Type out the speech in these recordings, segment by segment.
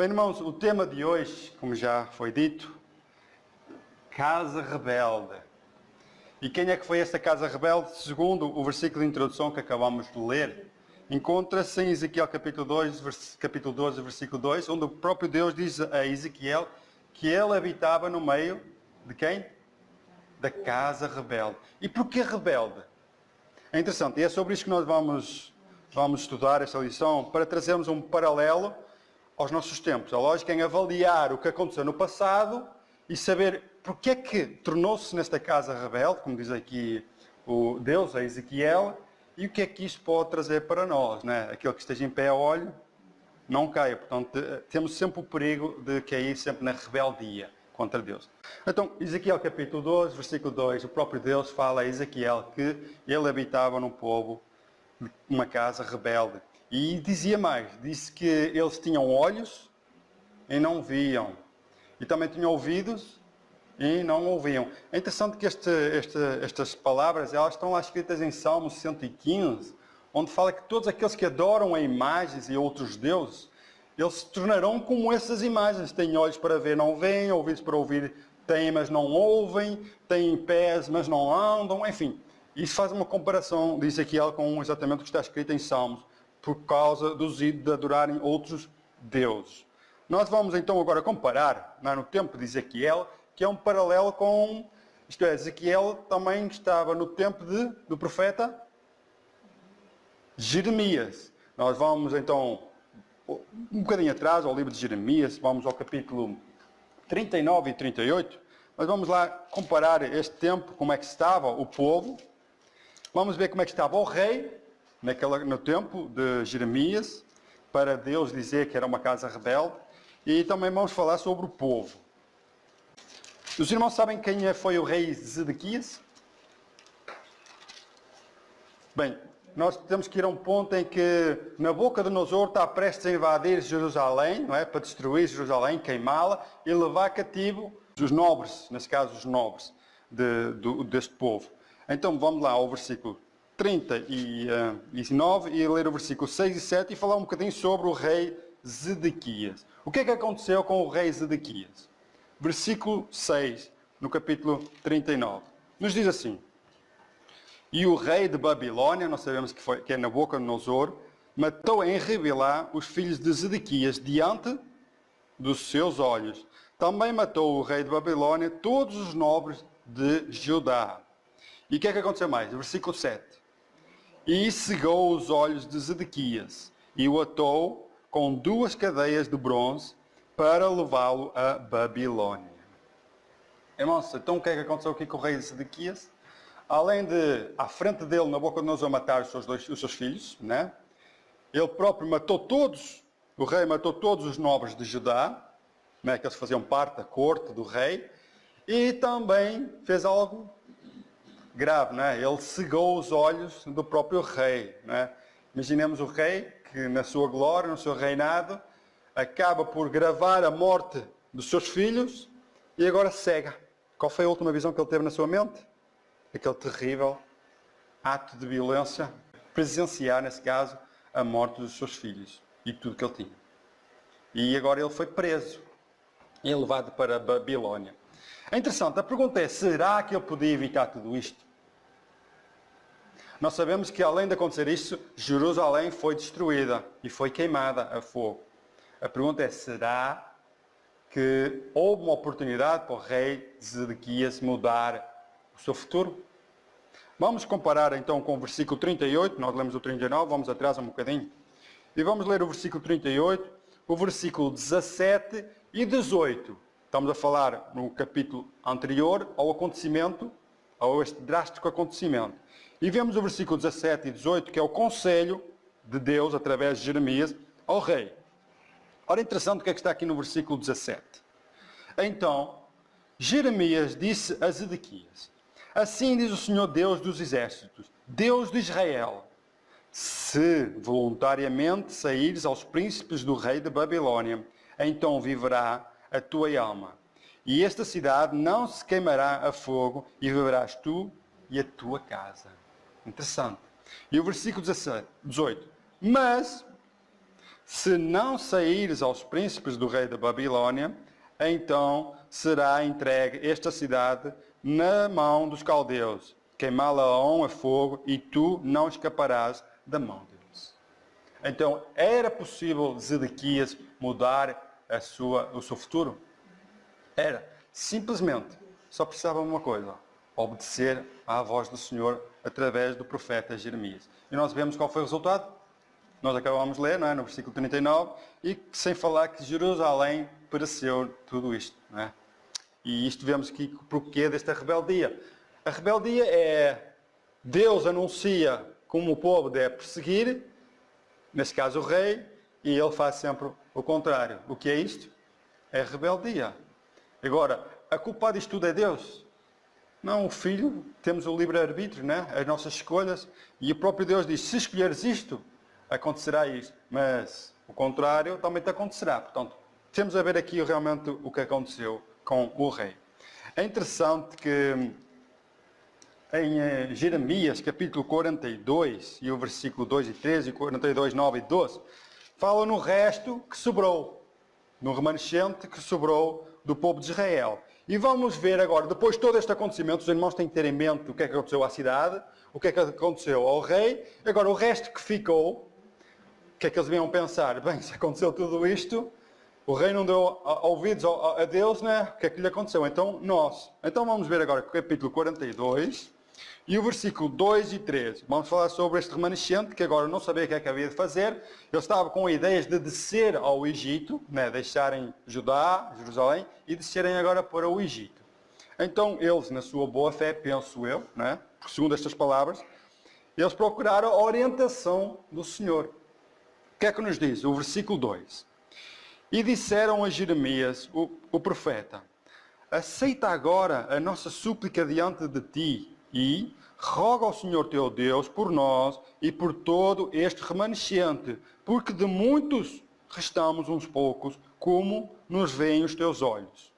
Bem, irmãos, o tema de hoje, como já foi dito, casa rebelde. E quem é que foi esta casa rebelde? Segundo o versículo de introdução que acabamos de ler, encontra-se em Ezequiel capítulo 12, versículo 2, onde o próprio Deus diz a Ezequiel que ele habitava no meio de quem? Da casa rebelde. E porquê rebelde? É interessante, e é sobre isso que nós vamos estudar esta lição, para trazermos um paralelo aos nossos tempos. A lógica em avaliar o que aconteceu no passado e saber porque é que tornou-se nesta casa rebelde, como diz aqui o Deus, a Ezequiel, e o que é que isto pode trazer para nós, né? Aquele que esteja em pé, olhe, não caia. Portanto, temos sempre o perigo de cair sempre na rebeldia contra Deus. Então, Ezequiel capítulo 12, versículo 2, o próprio Deus fala a Ezequiel que ele habitava num povo, uma casa rebelde. E dizia mais, disse que eles tinham olhos e não viam. E também tinham ouvidos e não ouviam. É interessante que estas palavras, elas estão lá escritas em Salmo 115, onde fala que todos aqueles que adoram a imagens e outros deuses, eles se tornarão como essas imagens. Têm olhos para ver, não veem, ouvidos para ouvir, têm, mas não ouvem, têm pés, mas não andam, enfim. Isso faz uma comparação de Ezequiel com exatamente o que está escrito em Salmos, por causa dos ídolos de adorarem outros deuses. Nós vamos então agora comparar, no tempo de Ezequiel, que é um paralelo com, isto é, Ezequiel também estava no tempo do profeta Jeremias. Nós vamos então um bocadinho atrás, ao livro de Jeremias, vamos ao capítulo 39 e 38, mas vamos lá comparar este tempo, como é que estava o povo, vamos ver como é que estava o rei, no tempo de Jeremias, para Deus dizer que era uma casa rebelde, e também vamos falar sobre o povo. Os irmãos sabem quem foi o rei Zedequias? Bem, nós temos que ir a um ponto em que Nabucodonosor está prestes a invadir Jerusalém, não é? Para destruir Jerusalém, queimá-la e levar cativo os nobres, nesse caso os nobres deste povo. Então vamos lá ao versículo 39 e ler o versículo 6 e 7 e falar um bocadinho sobre o rei Zedequias. O que é que aconteceu com o rei Zedequias? Versículo 6, no capítulo 39. Nos diz assim: E o rei de Babilônia, nós sabemos que é Nabucodonosor, matou em Ribilá os filhos de Zedequias diante dos seus olhos. Também matou o rei de Babilônia todos os nobres de Judá. E o que é que aconteceu mais? Versículo 7. E cegou os olhos de Zedequias e o atou com 2 cadeias de bronze para levá-lo a Babilônia. Irmãos, então o que é que aconteceu aqui com o rei de Zedequias? Além de, à frente dele, Nabucodonosor matar os seus filhos, né? Ele próprio matou todos, o rei matou todos os nobres de Judá, né? Que eles faziam parte da corte do rei, e também fez algo grave, né? Ele cegou os olhos do próprio rei, né? Imaginemos o rei que na sua glória, no seu reinado, acaba por gravar a morte dos seus filhos e agora cega. Qual foi a última visão que ele teve na sua mente? Aquele terrível ato de violência, presenciar, nesse caso, a morte dos seus filhos e tudo que ele tinha. E agora ele foi preso e levado para a Babilônia. É interessante, a pergunta é, será que ele podia evitar tudo isto? Nós sabemos que além de acontecer isto, Jerusalém foi destruída e foi queimada a fogo. A pergunta é, será que houve uma oportunidade para o rei Zedequias mudar o seu futuro? Vamos comparar então com o versículo 38, nós lemos o 39, vamos atrás um bocadinho. E vamos ler o versículo 38, o versículo 17 e 18. Estamos a falar no capítulo anterior ao acontecimento, a este drástico acontecimento. E vemos o versículo 17 e 18, que é o conselho de Deus, através de Jeremias, ao rei. Ora, interessante o que é que está aqui no versículo 17. Então, Jeremias disse a Zedequias: Assim diz o Senhor Deus dos exércitos, Deus de Israel, se voluntariamente saíres aos príncipes do rei de Babilônia, então viverá a tua alma. E esta cidade não se queimará a fogo, e viverás tu e a tua casa. Interessante. E o versículo 18. Mas, se não saíres aos príncipes do rei da Babilônia, então será entregue esta cidade na mão dos caldeus, queimá-la-ão a fogo, e tu não escaparás da mão deles. Então, era possível Zedequias mudar o seu futuro? Era. Simplesmente. Só precisava de uma coisa. Obedecer à voz do Senhor através do profeta Jeremias. E nós vemos qual foi o resultado? Nós acabamos de ler, não é? No versículo 39, e sem falar que Jerusalém pereceu tudo isto, não é? E isto vemos aqui o porquê desta rebeldia. A rebeldia é Deus anuncia como o povo deve perseguir, neste caso o rei, e ele faz sempre o contrário. O que é isto? É rebeldia. Agora, a culpa disto tudo é Deus. Não, o filho, temos o livre-arbítrio, né? As nossas escolhas. E o próprio Deus diz, se escolheres isto, acontecerá isto. Mas o contrário também te acontecerá. Portanto, temos a ver aqui realmente o que aconteceu com o rei. É interessante que em Jeremias, capítulo 42, e o versículo 2 e 13, e 42, 9 e 12, fala no resto que sobrou, no remanescente que sobrou do povo de Israel. E vamos ver agora, depois de todo este acontecimento, os irmãos têm que ter em mente o que é que aconteceu à cidade, o que é que aconteceu ao rei, agora o resto que ficou, o que é que eles vinham pensar? Bem, se aconteceu tudo isto, o rei não deu ouvidos a Deus, né? O que é que lhe aconteceu? Então vamos ver agora o capítulo 42 e o versículo 2 e 13. Vamos falar sobre este remanescente que agora não sabia o que é que havia de fazer. Ele estava com ideias de descer ao Egito, né? Deixarem Judá, Jerusalém, e descerem agora para o Egito. Então eles, na sua boa fé, penso eu, né? Segundo estas palavras, eles procuraram a orientação do Senhor. O que é que nos diz? O versículo 2. E disseram a Jeremias, o profeta, aceita agora a nossa súplica diante de ti e roga ao Senhor teu Deus por nós e por todo este remanescente, porque de muitos restamos uns poucos, como nos veem os teus olhos,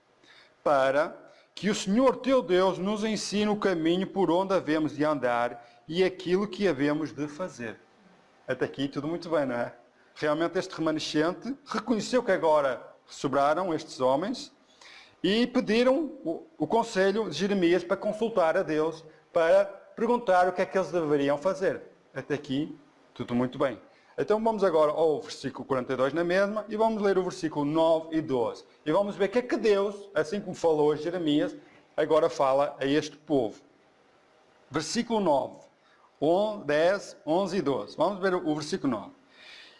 para que o Senhor teu Deus nos ensine o caminho por onde havemos de andar e aquilo que havemos de fazer. Até aqui tudo muito bem, não é? Realmente este remanescente reconheceu que agora sobraram estes homens e pediram o conselho de Jeremias para consultar a Deus, para perguntar o que é que eles deveriam fazer. Até aqui, tudo muito bem. Então vamos agora ao versículo 42 na mesma e vamos ler o versículo 9 e 12. E vamos ver o que é que Deus, assim como falou a Jeremias, agora fala a este povo. Versículo 9, 10, 11 e 12. Vamos ver o versículo 9.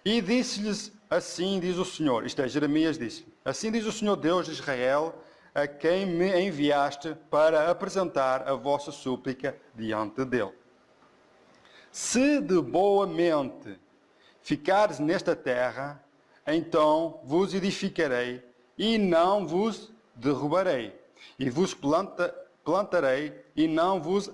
E disse-lhes, assim diz o Senhor, isto é, Jeremias disse, assim diz o Senhor Deus de Israel, a quem me enviaste para apresentar a vossa súplica diante dele. Se de boa mente ficares nesta terra, então vos edificarei e não vos derrubarei, e vos plantarei e não vos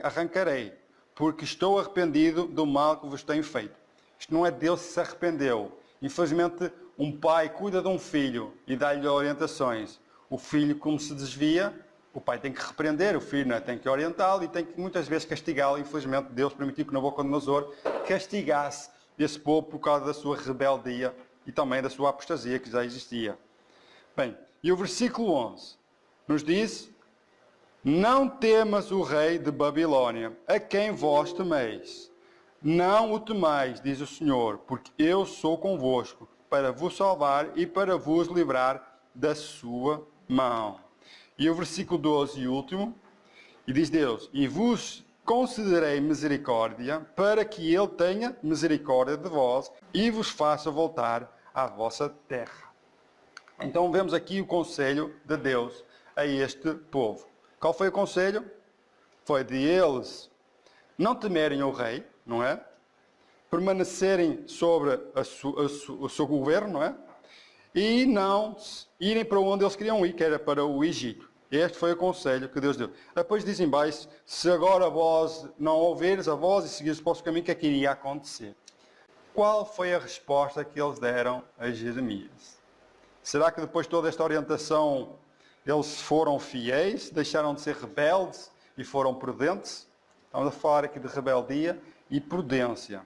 arrancarei, porque estou arrependido do mal que vos tenho feito. Isto não é Deus que se arrependeu. Infelizmente, um pai cuida de um filho e dá-lhe orientações. O filho, como se desvia, o pai tem que repreender o filho, né? Tem que orientá-lo e tem que muitas vezes castigá-lo. Infelizmente, Deus permitiu que Nabucodonosor castigasse esse povo por causa da sua rebeldia e também da sua apostasia que já existia. Bem, e o versículo 11 nos diz: não temas o rei de Babilônia, a quem vós temeis. Não o temais, diz o Senhor, porque eu sou convosco, para vos salvar e para vos livrar da sua mão. E o versículo 12 e último, e diz Deus, e vos concederei misericórdia, para que ele tenha misericórdia de vós e vos faça voltar à vossa terra. Então vemos aqui o conselho de Deus a este povo. Qual foi o conselho? Foi de eles não temerem o rei, não é? Permanecerem sobre o seu governo, não é? E não irem para onde eles queriam ir, que era para o Egito. Este foi o conselho que Deus deu. Depois dizem baixo, se agora vós não ouvirdes a voz e seguires o vosso caminho, o que é que iria acontecer? Qual foi a resposta que eles deram a Jeremias? Será que depois de toda esta orientação eles foram fiéis, deixaram de ser rebeldes e foram prudentes? Estamos a falar aqui de rebeldia e prudência.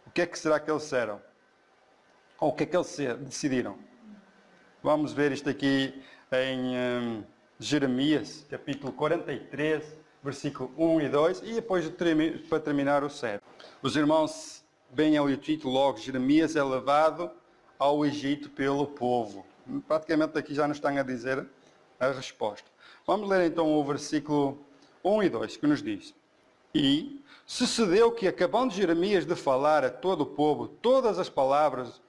O que é que será que eles disseram? Ou o que é que eles decidiram? Vamos ver isto aqui em Jeremias, capítulo 43, versículo 1 e 2, e depois para terminar o 7. Os irmãos veem ali o título logo, Jeremias é levado ao Egito pelo povo. Praticamente aqui já nos estão a dizer a resposta. Vamos ler então o versículo 1 e 2, que nos diz: E sucedeu que, acabando Jeremias de falar a todo o povo todas as palavras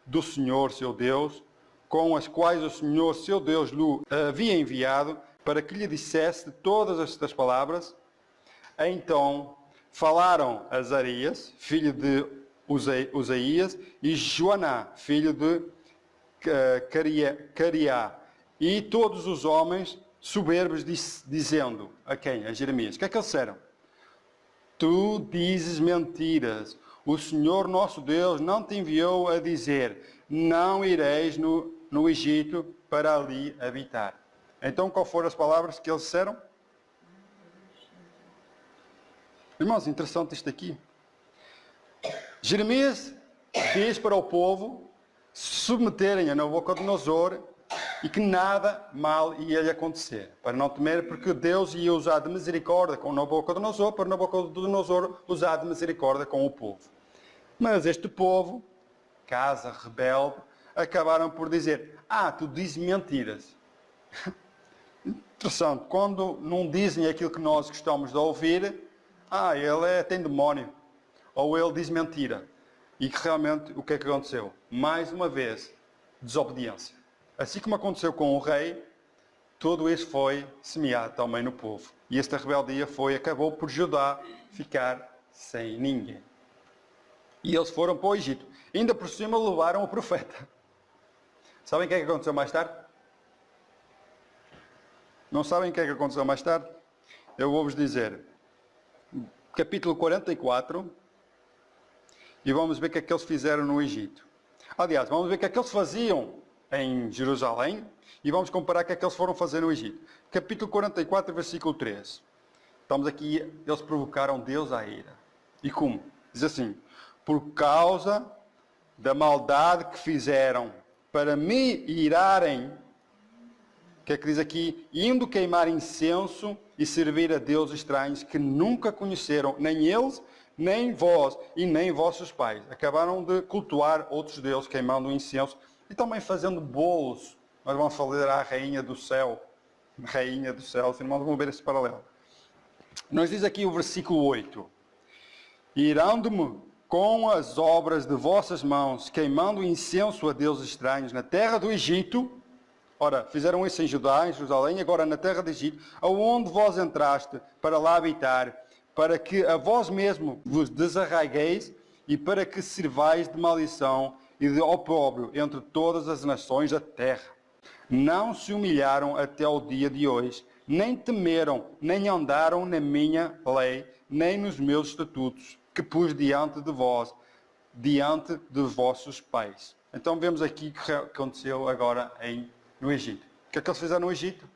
do Senhor seu Deus, com as quais o Senhor seu Deus lhe havia enviado, para que lhe dissesse todas estas palavras, então falaram Azarias, filho de Uzaías, e Joaná, filho de Cariá, e todos os homens soberbos, dizendo a quem? A Jeremias. O que é que eles disseram? Tu dizes mentiras. O Senhor nosso Deus não te enviou a dizer: não ireis no Egito para ali habitar. Então, qual foram as palavras que eles disseram? Irmãos, interessante isto aqui. Jeremias diz para o povo se submeterem a Nabucodonosor e que nada mal ia lhe acontecer. Para não temer, porque Deus ia usar de misericórdia com Nabucodonosor, para Nabucodonosor usar de misericórdia com o povo. Mas este povo, casa rebelde, acabaram por dizer: tu dizes mentiras. Interessante, quando não dizem aquilo que nós gostamos de ouvir, ele tem demónio, ou ele diz mentira. E que realmente, o que é que aconteceu? Mais uma vez, desobediência. Assim como aconteceu com o rei, tudo isso foi semeado também no povo. E esta rebeldia acabou por Judá ficar sem ninguém. E eles foram para o Egito. Ainda por cima levaram o profeta. Sabem o que é que aconteceu mais tarde? Não sabem o que é que aconteceu mais tarde? Eu vou-vos dizer. Capítulo 44. E vamos ver o que é que eles fizeram no Egito. Aliás, vamos ver o que é que eles faziam em Jerusalém. E vamos comparar o que é que eles foram fazer no Egito. Capítulo 44, versículo 3. Estamos aqui, eles provocaram Deus à ira. E como? Diz assim: por causa da maldade que fizeram para me irarem, o que é que diz aqui? Indo queimar incenso e servir a deuses estranhos que nunca conheceram, nem eles, nem vós e nem vossos pais. Acabaram de cultuar outros deuses, queimando incenso e também fazendo bolos. Nós vamos falar à Rainha do Céu. Rainha do Céu, os irmãos vão ver esse paralelo. Nos diz aqui o versículo 8. Irando-me com as obras de vossas mãos, queimando incenso a deuses estranhos na terra do Egito. Ora, fizeram isso em Judá, em Jerusalém, agora na terra do Egito, aonde vós entraste para lá habitar, para que a vós mesmo vos desarraigueis e para que sirvais de maldição e de opróbrio entre todas as nações da terra. Não se humilharam até o dia de hoje, nem temeram, nem andaram na minha lei, nem nos meus estatutos, que pus diante de vós, diante de vossos pais. Então vemos aqui o que aconteceu agora no Egito. O que é que eles fizeram no Egito?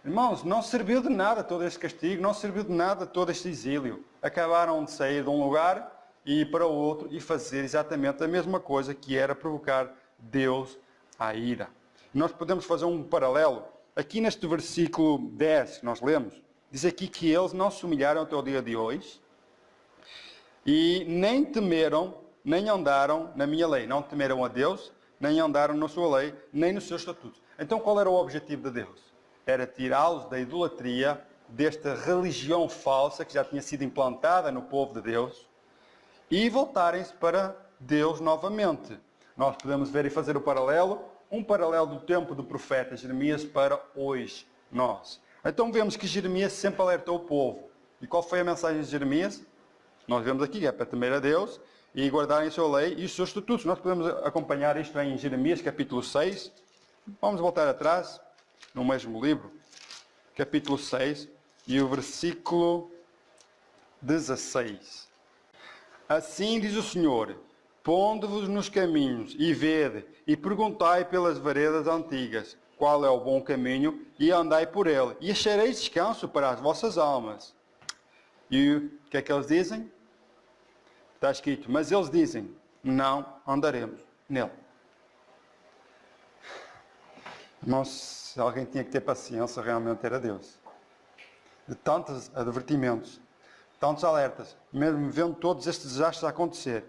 Irmãos, não serviu de nada todo este castigo, não serviu de nada todo este exílio. Acabaram de sair de um lugar e ir para o outro e fazer exatamente a mesma coisa, que era provocar Deus à ira. Nós podemos fazer um paralelo. Aqui neste versículo 10 que nós lemos, diz aqui que eles não se humilharam até o dia de hoje e nem temeram, nem andaram na minha lei. Não temeram a Deus, nem andaram na sua lei, nem nos seus estatutos. Então qual era o objetivo de Deus? Era tirá-los da idolatria, desta religião falsa que já tinha sido implantada no povo de Deus, e voltarem-se para Deus novamente. Nós podemos ver e fazer o paralelo, um paralelo do tempo do profeta Jeremias para hoje, nós. Então vemos que Jeremias sempre alertou o povo. E qual foi a mensagem de Jeremias? Nós vemos aqui, é para temer a Deus e guardarem a sua lei e os seus estatutos. Nós podemos acompanhar isto em Jeremias capítulo 6. Vamos voltar atrás, no mesmo livro, capítulo 6, e o versículo 16. Assim diz o Senhor: pondo-vos nos caminhos, e vede, e perguntai pelas veredas antigas, qual é o bom caminho, e andai por ele, e achareis descanso para as vossas almas. E o que é que eles dizem? Está escrito: mas eles dizem, não andaremos. nele. Irmãos, se alguém tinha que ter paciência, realmente era Deus. De tantos advertimentos, tantos alertas, mesmo vendo todos estes desastres a acontecer,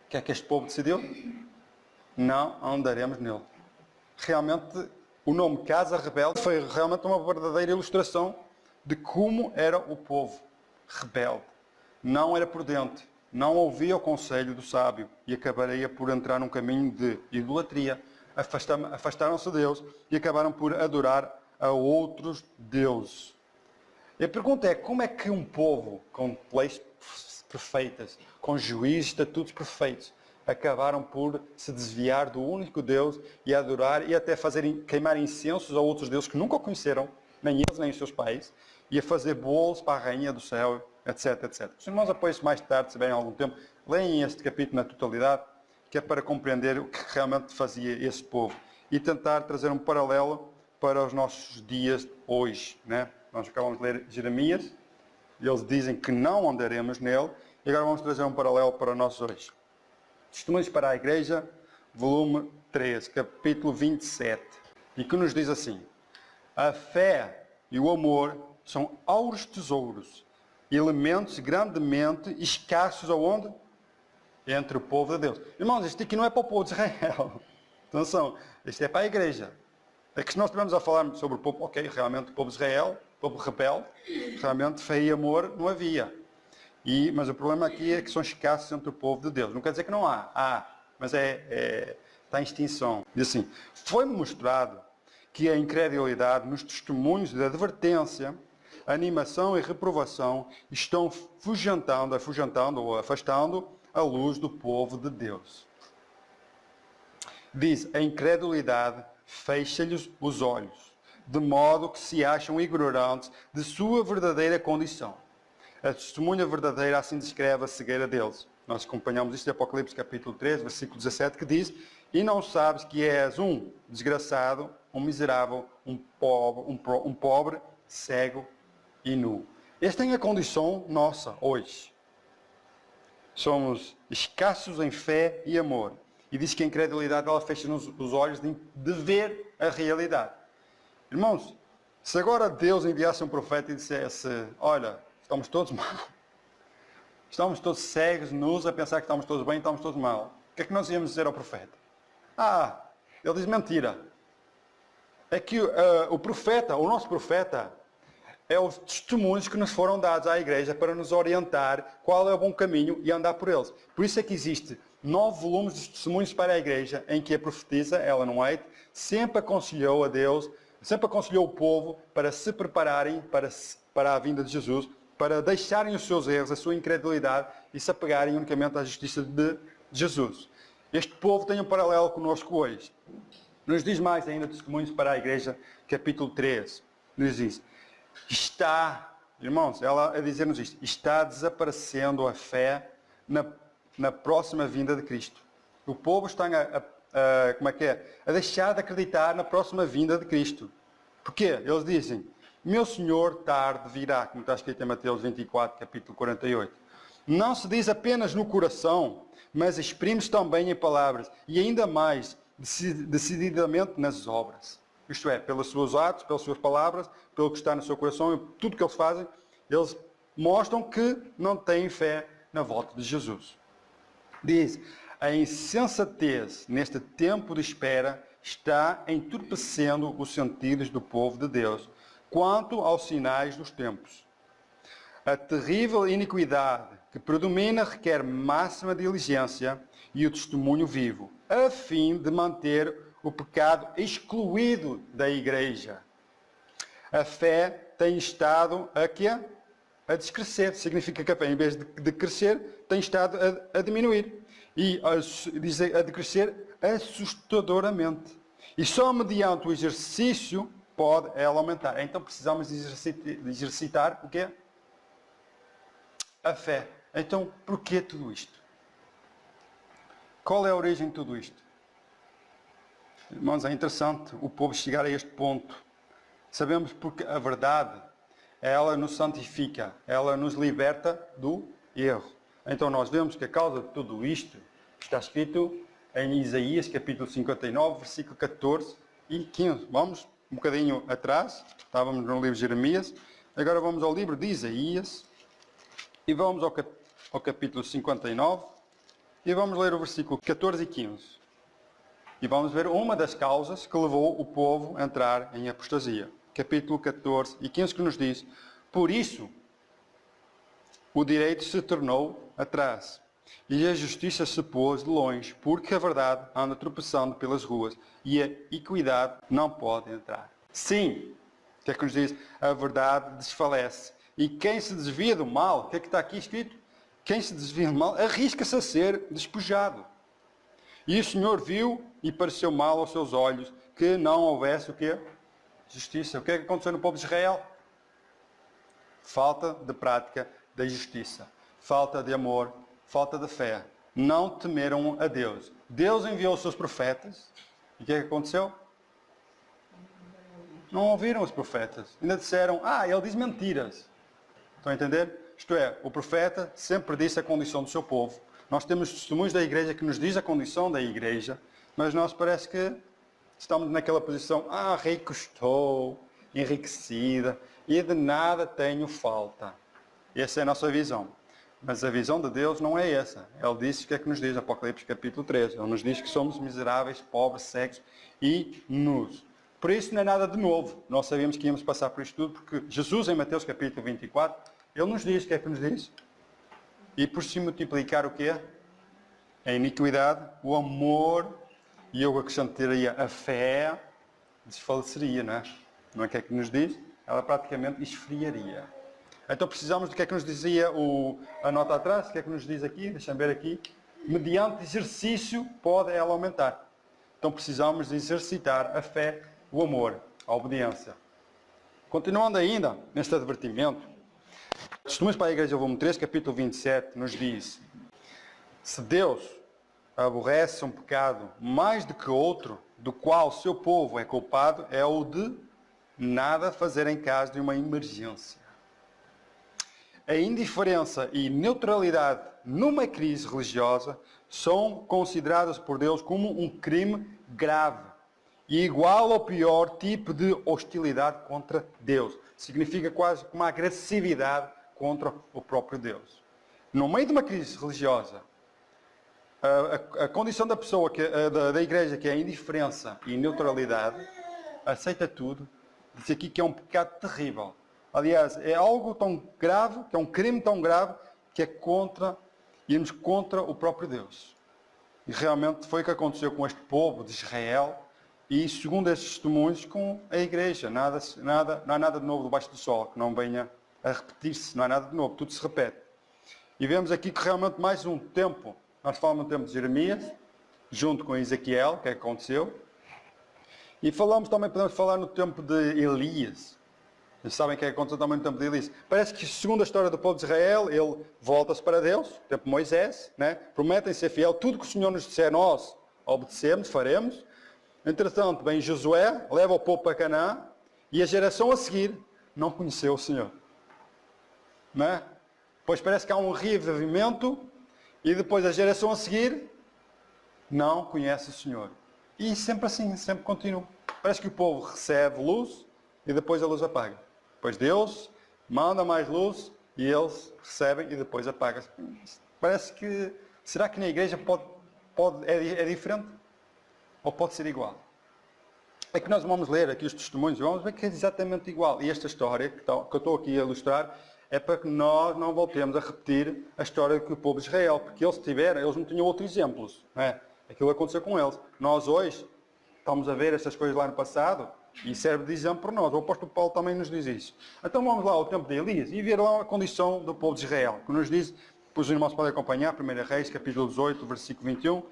o que é que este povo decidiu? Não andaremos nele. Realmente, o nome Casa Rebelde foi realmente uma verdadeira ilustração de como era o povo rebelde. Não era prudente, não ouvia o conselho do sábio e acabaria por entrar num caminho de idolatria. Afastaram-se de Deus e acabaram por adorar a outros deuses. E a pergunta é, como é que um povo com leis perfeitas, com juízes, estatutos perfeitos, acabaram por se desviar do único Deus e adorar e até queimar incensos a outros deuses que nunca o conheceram, nem eles nem os seus pais, e a fazer bolos para a rainha do céu, etc, etc. Os irmãos apoiam-se mais tarde, se tiverem algum tempo, leem este capítulo na totalidade, que é para compreender o que realmente fazia esse povo e tentar trazer um paralelo para os nossos dias hoje, né? Nós acabamos de ler Jeremias, e eles dizem que não andaremos nele, e agora vamos trazer um paralelo para nós hoje. Testemunhos para a Igreja, volume 13, capítulo 27, e que nos diz assim: a fé e o amor são auros tesouros, elementos grandemente escassos aonde? Entre o povo de Deus. Irmãos, isto aqui não é para o povo de Israel. Atenção, isto é para a Igreja. É que se nós estivermos a falar sobre o povo, ok, realmente o povo de Israel, o povo rebelde, realmente fé e amor não havia. Mas o problema aqui é que são escassos entre o povo de Deus. Não quer dizer que não há. Há, mas está em extinção. Diz assim, foi mostrado que a incredulidade nos testemunhos de advertência, animação e reprovação estão afugentando ou afastando a luz do povo de Deus. Diz, a incredulidade fecha-lhes os olhos, de modo que se acham ignorantes de sua verdadeira condição. A testemunha verdadeira assim descreve a cegueira deles. Nós acompanhamos isto em Apocalipse capítulo 3, versículo 17, que diz, e não sabes que és um desgraçado, um miserável, um pobre, cego e nu. Esta é a condição nossa hoje. Somos escassos em fé e amor. E diz que a incredulidade ela fecha-nos os olhos de ver a realidade. Irmãos, se agora Deus enviasse um profeta e dissesse, olha, estamos todos mal. Estamos todos cegos, nus, a pensar que estamos todos bem e estamos todos mal. O que é que nós íamos dizer ao profeta? Ele diz mentira. É que o profeta, o nosso profeta, é os testemunhos que nos foram dados à igreja para nos orientar qual é o bom caminho e andar por eles. Por isso é que existe 9 volumes de testemunhos para a igreja em que a profetisa, Ellen White, sempre aconselhou a Deus, sempre aconselhou o povo para se prepararem para a vinda de Jesus, para deixarem os seus erros, a sua incredulidade e se apegarem unicamente à justiça de Jesus. Este povo tem um paralelo conosco hoje. Nos diz mais ainda testemunhos para a igreja, capítulo 13. Nos diz, irmãos, ela a dizer-nos isto, está desaparecendo a fé na próxima vinda de Cristo. O povo está a deixar de acreditar na próxima vinda de Cristo. Porquê? Eles dizem, meu Senhor tarde virá, como está escrito em Mateus 24, capítulo 48. Não se diz apenas no coração, mas exprime-se também em palavras, e ainda mais, decididamente nas obras. Isto é, pelos seus atos, pelas suas palavras, pelo que está no seu coração, e tudo que eles fazem, eles mostram que não têm fé na volta de Jesus. Diz, a insensatez neste tempo de espera está entorpecendo os sentidos do povo de Deus quanto aos sinais dos tempos. A terrível iniquidade que predomina requer máxima diligência e o testemunho vivo, a fim de manter o pecado excluído da igreja. A fé tem estado a descrescer. Significa que a fé, em vez de crescer, tem estado a diminuir. E a decrescer assustadoramente. E só mediante o exercício pode ela aumentar. Então precisamos de exercitar o quê? A fé. Então, porquê tudo isto? Qual é a origem de tudo isto? Irmãos, é interessante o povo chegar a este ponto. Sabemos porque a verdade, ela nos santifica, ela nos liberta do erro. Então nós vemos que a causa de tudo isto está escrito em Isaías, capítulo 59, versículo 14 e 15. Vamos um bocadinho atrás, estávamos no livro de Jeremias, agora vamos ao livro de Isaías e vamos ao capítulo 59 e vamos ler o versículo 14 e 15. E vamos ver uma das causas que levou o povo a entrar em apostasia. Capítulo 14 e 15 que nos diz: por isso o direito se tornou atrás e a justiça se pôs de longe, porque a verdade anda tropeçando pelas ruas e a equidade não pode entrar. Sim, o que é que nos diz? A verdade desfalece. E quem se desvia do mal, o que é que está aqui escrito? Quem se desvia do mal arrisca-se a ser despojado. E o Senhor viu e pareceu mal aos seus olhos que não houvesse o quê? Justiça. O que é que aconteceu no povo de Israel? Falta de prática da justiça. Falta de amor. Falta de fé. Não temeram a Deus. Deus enviou os seus profetas. E o que é que aconteceu? Não ouviram os profetas. Ainda disseram, ele diz mentiras. Estão a entender? Isto é, o profeta sempre disse a condição do seu povo. Nós temos testemunhos da igreja que nos diz a condição da igreja, mas nós parece que estamos naquela posição, rico estou, enriquecida, e de nada tenho falta. Essa é a nossa visão. Mas a visão de Deus não é essa. Ele disse o que é que nos diz, Apocalipse capítulo 13. Ele nos diz que somos miseráveis, pobres, cegos e nus. Por isso não é nada de novo. Nós sabíamos que íamos passar por isto tudo, porque Jesus em Mateus capítulo 24, ele nos diz, o que é que nos diz? E por se multiplicar o quê? A iniquidade, o amor, e eu acrescentaria a fé, desfaleceria, não é? Não é o que é que nos diz? Ela praticamente esfriaria. Então precisamos do que é que nos dizia a nota atrás, o que é que nos diz aqui, deixa-me ver aqui. Mediante exercício pode ela aumentar. Então precisamos exercitar a fé, o amor, a obediência. Continuando ainda neste advertimento, Testemunhos para a Igreja, volume 3, capítulo 27, nos diz: se Deus aborrece um pecado mais do que outro, do qual o seu povo é culpado, é o de nada fazer em caso de uma emergência. A indiferença e neutralidade numa crise religiosa são consideradas por Deus como um crime grave e igual ao pior tipo de hostilidade contra Deus. Significa quase uma agressividade contra o próprio Deus. No meio de uma crise religiosa, a condição da pessoa, da igreja, que é a indiferença e neutralidade, aceita tudo, diz aqui que é um pecado terrível. Aliás, é algo tão grave, que é um crime tão grave, que é irmos contra o próprio Deus. E realmente foi o que aconteceu com este povo de Israel, e segundo estes testemunhos, com a igreja. Não há nada de novo debaixo do sol, que não venha a repetir-se, não há nada de novo, tudo se repete. E vemos aqui que realmente mais um tempo, nós falamos no tempo de Jeremias, junto com Ezequiel, o que é que aconteceu. E podemos falar no tempo de Elias. Vocês sabem o que é que aconteceu também no tempo de Elias. Parece que, segundo a história do povo de Israel, ele volta-se para Deus, o tempo de Moisés, né? Prometem ser fiel, tudo que o Senhor nos disser, nós obedecemos, faremos. Entretanto, vem Josué, leva o povo para Canaã, e a geração a seguir não conheceu o Senhor. Não é? Pois parece que há um reavivamento, e depois a geração a seguir não conhece o Senhor. E sempre assim, sempre continua. Parece que o povo recebe luz, e depois a luz apaga. Depois Deus manda mais luz, e eles recebem, e depois apaga. Parece que, será que na igreja é diferente? Ou pode ser igual? É que nós vamos ler aqui os testemunhos e vamos ver que é exatamente igual. E esta história que eu estou aqui a ilustrar é para que nós não voltemos a repetir a história que o povo de Israel, porque eles não tinham outros exemplos. Não é? Aquilo aconteceu com eles. Nós hoje estamos a ver estas coisas lá no passado e serve de exemplo para nós. O apóstolo Paulo também nos diz isso. Então vamos lá ao tempo de Elias e ver lá a condição do povo de Israel, que nos diz, os irmãos podem acompanhar, 1 Reis, capítulo 18, versículo 21.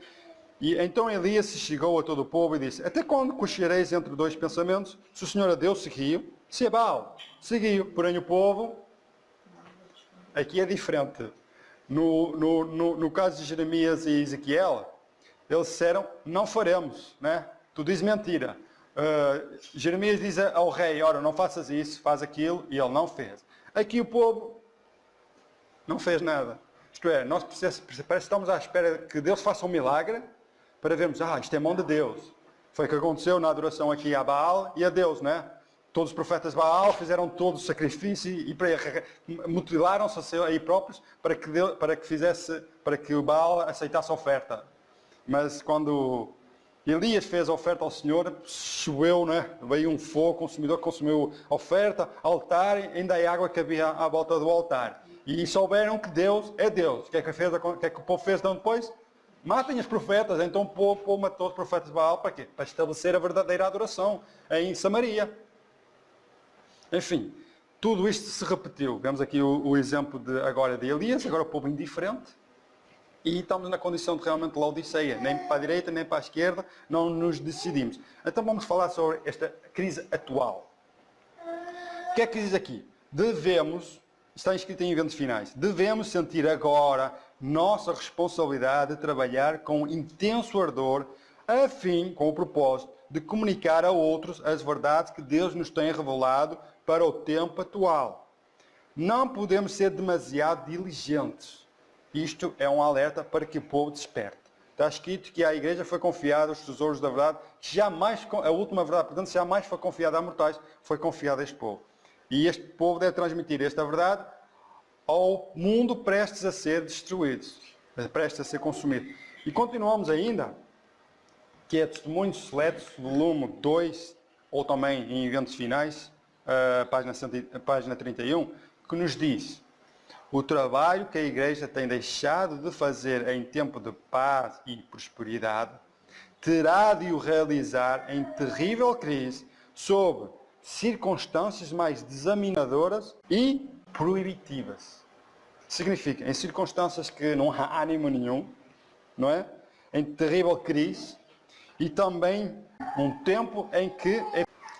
E então Elias se chegou a todo o povo e disse: até quando cocheareis entre dois pensamentos? Se o Senhor a Deus seguiu, se é Baal, seguiu. Porém o povo, aqui é diferente. No caso de Jeremias e Ezequiel, eles disseram: não faremos, né? Tu dizes mentira. Jeremias diz ao rei: ora, não faças isso, faz aquilo, e ele não fez. Aqui o povo não fez nada. Isto é, nós parece que estamos à espera que Deus faça um milagre, para vermos, isto é mão de Deus. Foi o que aconteceu na adoração aqui a Baal e a Deus, né? Todos os profetas de Baal fizeram todo o sacrifício e mutilaram-se a si próprios para que o Baal aceitasse a oferta. Mas quando Elias fez a oferta ao Senhor, choveu, né? Veio um fogo consumidor que consumiu a oferta, altar, ainda a água que havia à volta do altar. E souberam que Deus é Deus. O que é que o povo fez então depois? Matem os profetas. Então o povo matou os profetas de Baal para quê? Para estabelecer a verdadeira adoração em Samaria. Enfim, tudo isto se repetiu. Vemos aqui o exemplo agora de Elias, agora o povo indiferente. E estamos na condição de realmente Laodiceia. Nem para a direita, nem para a esquerda, não nos decidimos. Então vamos falar sobre esta crise atual. O que é que diz aqui? Está escrito em eventos finais, devemos sentir agora nossa responsabilidade de trabalhar com intenso ardor, com o propósito de comunicar a outros as verdades que Deus nos tem revelado para o tempo atual. Não podemos ser demasiado diligentes. Isto é um alerta para que o povo desperte. Está escrito que à igreja foi confiado os tesouros da verdade, a última verdade, portanto, jamais foi confiada a mortais, foi confiada a este povo. E este povo deve transmitir esta verdade ao mundo prestes a ser destruído, prestes a ser consumido. E continuamos ainda, que é Testemunhos Seletos, volume 2, ou também em Eventos Finais, página 31, que nos diz: o trabalho que a Igreja tem deixado de fazer em tempo de paz e prosperidade, terá de o realizar em terrível crise, sob circunstâncias mais desaminadoras e proibitivas. Significa, em circunstâncias que não há ânimo nenhum, não é? Em terrível crise, e também um tempo em que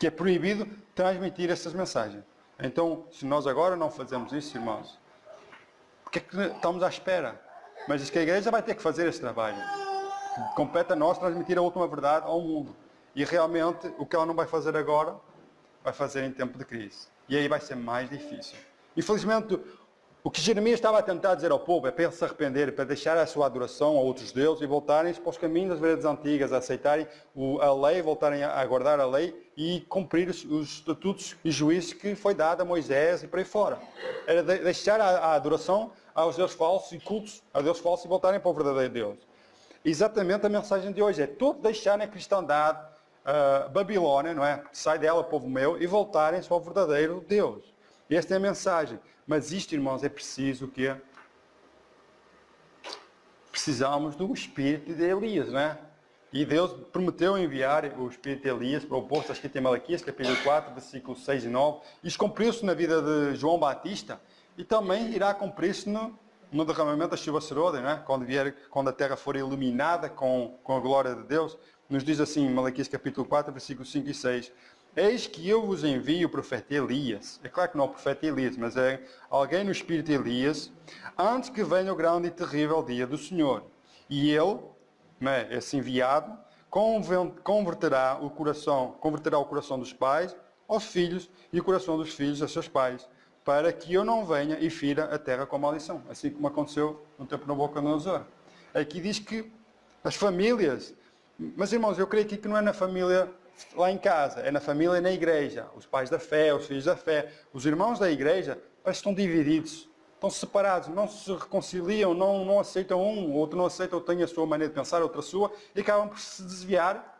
é proibido transmitir essas mensagens. Então, se nós agora não fazemos isso, irmãos, porque é que estamos à espera? Mas diz que a igreja vai ter que fazer esse trabalho. Compete a nós transmitir a última verdade ao mundo. E realmente, o que ela não vai fazer agora, vai fazer em tempo de crise. E aí vai ser mais difícil. Infelizmente, o que Jeremias estava a tentar dizer ao povo é para ele se arrepender, para deixar a sua adoração a outros deuses e voltarem para os caminhos das veredas antigas, a aceitarem a lei, voltarem a guardar a lei e cumprir os estatutos e juízes que foi dado a Moisés e por aí fora. Era deixar a adoração aos deuses falsos e cultos a deuses falsos e voltarem para o verdadeiro Deus. Exatamente a mensagem de hoje é todo deixarem a cristandade, Babilônia, não é? Sai dela, povo meu, e voltarem-se ao verdadeiro Deus. Esta é a mensagem. Mas isto, irmãos, é preciso que precisamos do espírito de Elias, não é? E Deus prometeu enviar o espírito de Elias para o povo, está escrito em Malaquias, capítulo 4, versículos 6 e 9. Isto cumpriu-se na vida de João Batista e também irá cumprir-se no derramamento da chuva serôdia, não é? Quando a terra for iluminada com a glória de Deus. Nos diz assim, Malaquias capítulo 4, versículos 5 e 6. Eis que eu vos envio o profeta Elias. É claro que não é o profeta Elias, mas é alguém no espírito de Elias, antes que venha o grande e terrível dia do Senhor. E ele, esse enviado, converterá o coração dos pais aos filhos e o coração dos filhos a seus pais, para que eu não venha e fira a terra com maldição, assim como aconteceu no tempo de Nabucodonosor. Aqui diz que as famílias, mas irmãos, eu creio que não é na família lá em casa, é na família e na igreja. Os pais da fé, os filhos da fé, os irmãos da igreja, parece que estão divididos, estão separados, não se reconciliam, não aceitam um, outro não aceita, ou tem a sua maneira de pensar, outra a sua, e acabam por se desviar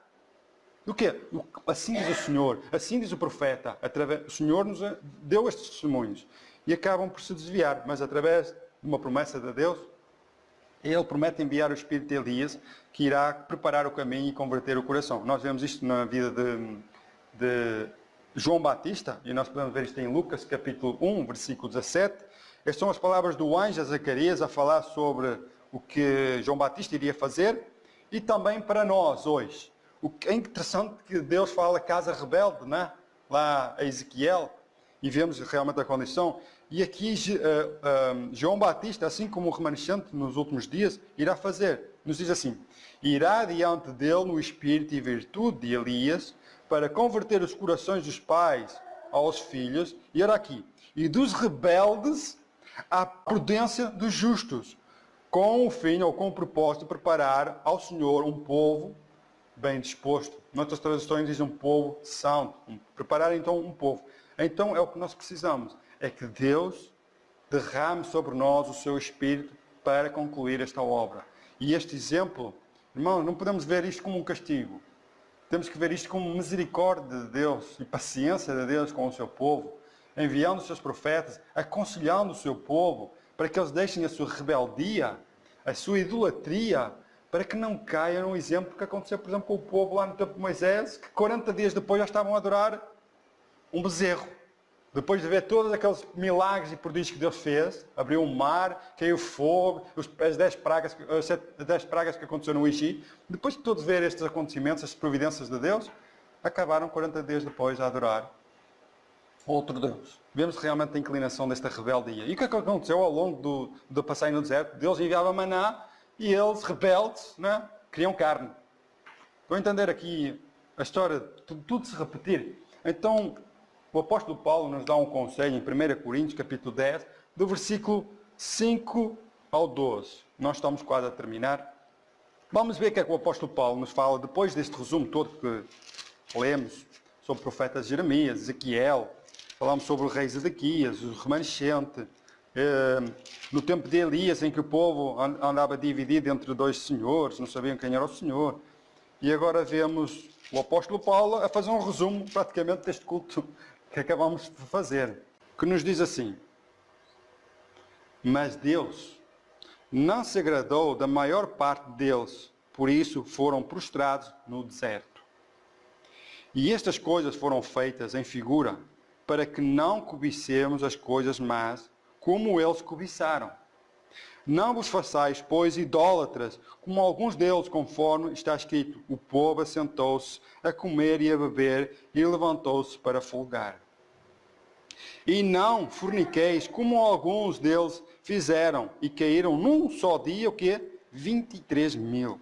do quê? Assim diz o Senhor, assim diz o profeta, o Senhor nos deu estes testemunhos, e acabam por se desviar, mas através de uma promessa de Deus, Ele promete enviar o espírito de Elias, que irá preparar o caminho e converter o coração. Nós vemos isto na vida de João Batista, e nós podemos ver isto em Lucas, capítulo 1, versículo 17. Estas são as palavras do anjo a Zacarias a falar sobre o que João Batista iria fazer, e também para nós hoje. É interessante que Deus fala casa rebelde, não é? Lá a Ezequiel, e vemos realmente a condição. E aqui João Batista, assim como o remanescente nos últimos dias, irá fazer. Nos diz assim: irá diante dele no espírito e virtude de Elias, para converter os corações dos pais aos filhos, e era aqui, e dos rebeldes à prudência dos justos, com o fim ou com o propósito de preparar ao Senhor um povo bem disposto. Noutras traduções diz um povo santo. Preparar então um povo. Então é o que nós precisamos. É que Deus derrame sobre nós o seu Espírito para concluir esta obra. E este exemplo, irmãos, não podemos ver isto como um castigo. Temos que ver isto como misericórdia de Deus e paciência de Deus com o seu povo, enviando os seus profetas, aconselhando o seu povo, para que eles deixem a sua rebeldia, a sua idolatria, para que não caiam no exemplo que aconteceu, por exemplo, com o povo lá no tempo de Moisés, que 40 dias depois já estavam a adorar um bezerro. Depois de ver todos aqueles milagres e prodígios que Deus fez, abriu o mar, caiu fogo, as 10 pragas que aconteceram no Egito, depois de todos ver estes acontecimentos, estas providências de Deus, acabaram 40 dias depois a adorar outro Deus. Vemos realmente a inclinação desta rebeldia. E o que é que aconteceu ao longo do passeio no deserto? Deus enviava maná e eles, rebeldes, né, queriam carne. Estão a entender aqui a história, tudo se repetir. Então, o apóstolo Paulo nos dá um conselho em 1 Coríntios, capítulo 10, do versículo 5 ao 12. Nós estamos quase a terminar. Vamos ver o que é que o apóstolo Paulo nos fala, depois deste resumo todo que lemos, sobre o profeta Jeremias, Ezequiel, falamos sobre o rei Zedequias, o remanescente, no tempo de Elias, em que o povo andava dividido entre dois senhores, não sabiam quem era o Senhor. E agora vemos o apóstolo Paulo a fazer um resumo praticamente deste culto que acabamos de fazer, que nos diz assim: mas Deus não se agradou da maior parte deles, por isso foram prostrados no deserto. E estas coisas foram feitas em figura, para que não cobicemos as coisas más, como eles cobiçaram. Não vos façais, pois, idólatras, como alguns deles, conforme está escrito: o povo assentou-se a comer e a beber, e levantou-se para folgar. E não forniqueis, como alguns deles fizeram, e caíram num só dia, o quê? 23.000.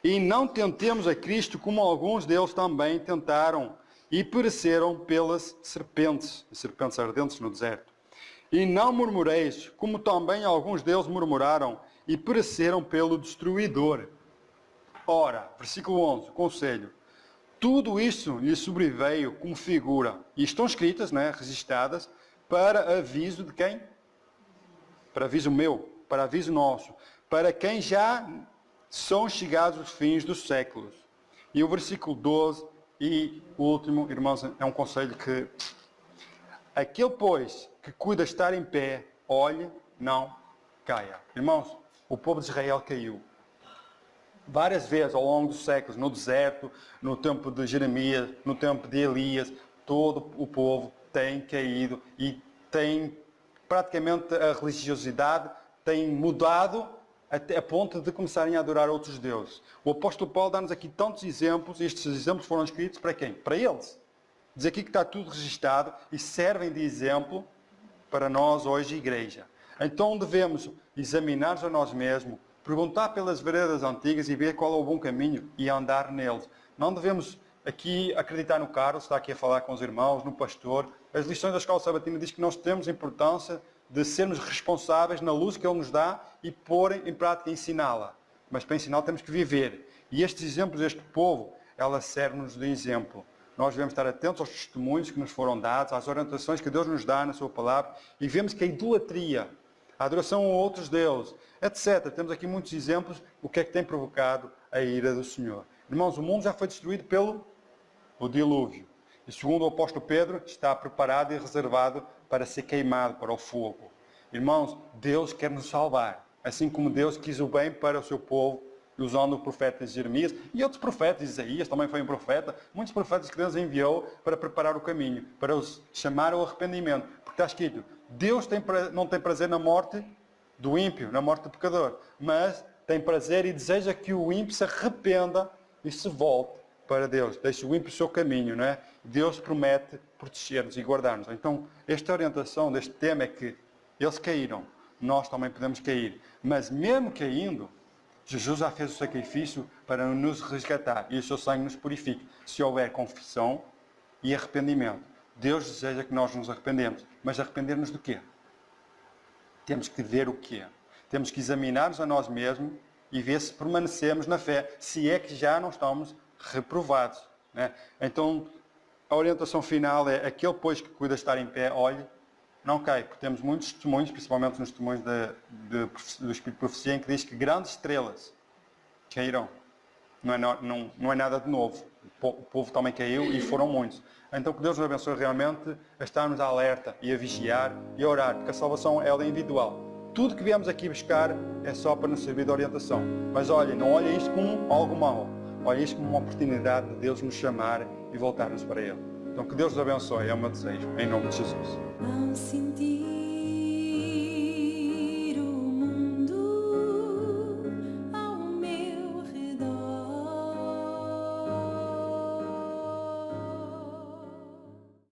E não tentemos a Cristo, como alguns deles também tentaram, e pereceram pelas serpentes ardentes no deserto. E não murmureis, como também alguns deles murmuraram, e pereceram pelo destruidor. Ora, versículo 11, conselho. Tudo isso lhe sobreveio como figura, e estão escritas, registadas, para aviso de quem? Para aviso meu, para aviso nosso, para quem já são chegados os fins dos séculos. E o versículo 12 e o último, irmãos, é um conselho que: aquele, pois, que cuida estar em pé, olhe, não caia. Irmãos, o povo de Israel caiu várias vezes ao longo dos séculos, no deserto, no tempo de Jeremias, no tempo de Elias. Todo o povo tem caído e tem praticamente a religiosidade tem mudado até a ponto de começarem a adorar outros deuses. O apóstolo Paulo dá-nos aqui tantos exemplos, e estes exemplos foram escritos para quem? Para eles. Diz aqui que está tudo registado e servem de exemplo para nós hoje, igreja. Então devemos examinar-nos a nós mesmos, perguntar pelas veredas antigas e ver qual é o bom caminho e andar neles. Não devemos aqui acreditar no Carlos, está aqui a falar com os irmãos, no pastor. As lições da escola sabatina diz que nós temos a importância de sermos responsáveis na luz que ele nos dá e pôr em prática e ensiná-la. Mas para ensiná-la temos que viver. E estes exemplos deste povo, ela serve-nos de exemplo. Nós devemos estar atentos aos testemunhos que nos foram dados, às orientações que Deus nos dá na sua palavra, e vemos que a idolatria, a adoração a outros deuses, etc. Temos aqui muitos exemplos, o que é que tem provocado a ira do Senhor. Irmãos, o mundo já foi destruído pelo dilúvio. E segundo o apóstolo Pedro, está preparado e reservado para ser queimado para o fogo. Irmãos, Deus quer nos salvar, assim como Deus quis o bem para o seu povo, usando o profeta Jeremias e outros profetas. Isaías também foi um profeta. Muitos profetas que Deus enviou para preparar o caminho, para os chamar ao arrependimento. Porque está escrito: Deus não tem prazer na morte do ímpio, na morte do pecador, mas tem prazer e deseja que o ímpio se arrependa e se volte para Deus. Deixe o ímpio o seu caminho, não é? Deus promete proteger-nos e guardar-nos. Então, esta orientação deste tema é que eles caíram, nós também podemos cair. Mas mesmo caindo, Jesus já fez o sacrifício para nos resgatar e o seu sangue nos purifica. Se houver confissão e arrependimento. Deus deseja que nós nos arrependemos. Mas arrepender-nos do quê? Temos que ver o quê? temos que examinar-nos a nós mesmos e ver se permanecemos na fé, se é que já não estamos reprovados, né? Então, a orientação final é aquele, pois, que cuida de estar em pé, olhe, não cai, porque temos muitos testemunhos, principalmente nos testemunhos do Espírito de Profecia, em que diz que grandes estrelas caíram. Não é nada de novo. O povo também caiu e foram muitos. Então que Deus nos abençoe realmente a estarmos alerta e a vigiar e a orar, porque a salvação ela é individual. Tudo que viemos aqui buscar é só para nos servir de orientação. Mas olhem, não olhem isto como algo mau. Olhem isto como uma oportunidade de Deus nos chamar e voltarmos para Ele. Então que Deus nos abençoe, é o meu desejo, em nome de Jesus. Não senti